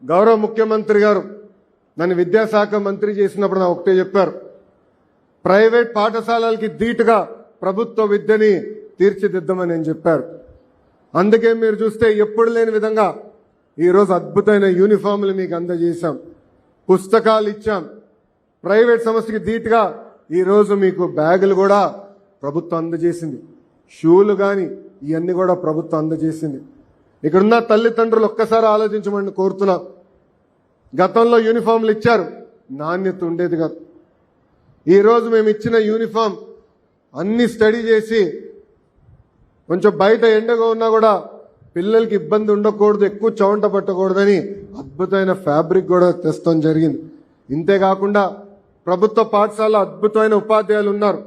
గౌరవ ముఖ్యమంత్రి గారు నన్ను విద్యాశాఖ మంత్రి చేసినప్పుడు నాకు ఒకటే చెప్పారు, ప్రైవేట్ పాఠశాలలకి ధీటుగా ప్రభుత్వ విద్యని తీర్చిదిద్దామని నేను చెప్పారు. అందుకే మీరు చూస్తే ఎప్పుడు లేని విధంగా ఈరోజు అద్భుతమైన యూనిఫామ్లు మీకు అందజేశాం, పుస్తకాలు ఇచ్చాం. ప్రైవేట్ సంస్థకి ధీటుగా ఈరోజు మీకు బ్యాగులు కూడా ప్రభుత్వం అందజేసింది, షూలు కానీ ఇవన్నీ కూడా ప్రభుత్వం అందజేసింది. ఇక్కడున్న తల్లిదండ్రులు ఒక్కసారి ఆలోచించమని కోరుతున్నా. గతంలో యూనిఫామ్లు ఇచ్చారు, నాణ్యత ఉండేది కాదు. ఈరోజు మేము ఇచ్చిన యూనిఫామ్ అన్ని స్టడీ చేసి కొంచెం బయట ఎండగా ఉన్నా కూడా పిల్లలకి ఇబ్బంది ఉండకూడదు, ఎక్కువ చవంట పట్టకూడదని అద్భుతమైన ఫ్యాబ్రిక్ కూడా తెస్తాం జరిగింది. ఇంతేకాకుండా ప్రభుత్వ పాఠశాల అద్భుతమైన ఉపాధ్యాయులు ఉన్నారు.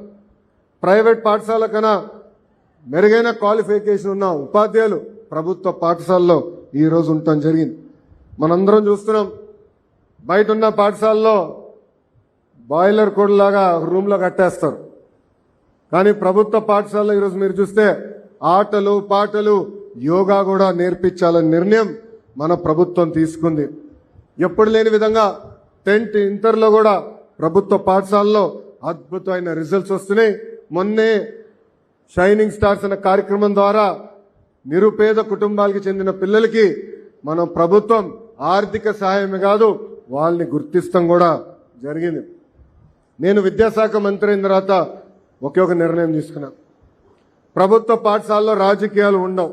ప్రైవేట్ పాఠశాల కన్నా మెరుగైన క్వాలిఫికేషన్ ఉన్న ఉపాధ్యాయులు ప్రభుత్వ పాఠశాలలో ఈరోజు ఉండటం జరిగింది. మనందరం చూస్తున్నాం, బయట ఉన్న పాఠశాలలో బాయిలర్ కోడ్లాగా రూమ్లో కట్టేస్తారు. కానీ ప్రభుత్వ పాఠశాలలో ఈరోజు మీరు చూస్తే ఆటలు పాటలు యోగా కూడా నేర్పించాలనే నిర్ణయం మన ప్రభుత్వం తీసుకుంది. ఎప్పుడు లేని విధంగా 10th ఇంటర్లో కూడా ప్రభుత్వ పాఠశాలలో అద్భుతమైన రిజల్ట్స్ వస్తున్నాయి. మొన్నే షైనింగ్ స్టార్స్ అనే కార్యక్రమం ద్వారా నిరుపేద కుటుంబాలకు చెందిన పిల్లలకి మన ప్రభుత్వం ఆర్థిక సహాయమే కాదు వాళ్ళని గుర్తిస్తాం కూడా జరిగింది. నేను విద్యాశాఖ మంత్రి అయిన తర్వాత ఒకే ఒక నిర్ణయం తీసుకున్నా, ప్రభుత్వ పాఠశాలలో రాజకీయాలు ఉండవు,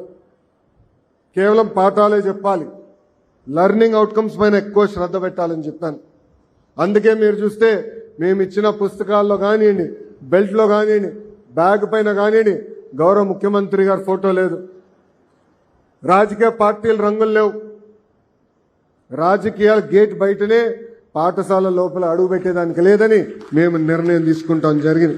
కేవలం పాఠాలే చెప్పాలి, లెర్నింగ్ అవుట్కమ్స్ పైన ఎక్కువ శ్రద్ధ పెట్టాలని చెప్పాను. అందుకే మీరు చూస్తే మేము ఇచ్చిన పుస్తకాల్లో కానివ్వండి, బెల్ట్లో కానివ్వండి, బ్యాగ్ పైన కానివ్వండి గౌరవ ముఖ్యమంత్రి గారి ఫోటో లేదు. రాజకీయ పార్టీల రంగులు లేవు. రాజకీయాల గేట్ బయటనే, పాఠశాల లోపల అడుగు పెట్టేదానికి లేదని మేము నిర్ణయం తీసుకుంటాం జరిగింది.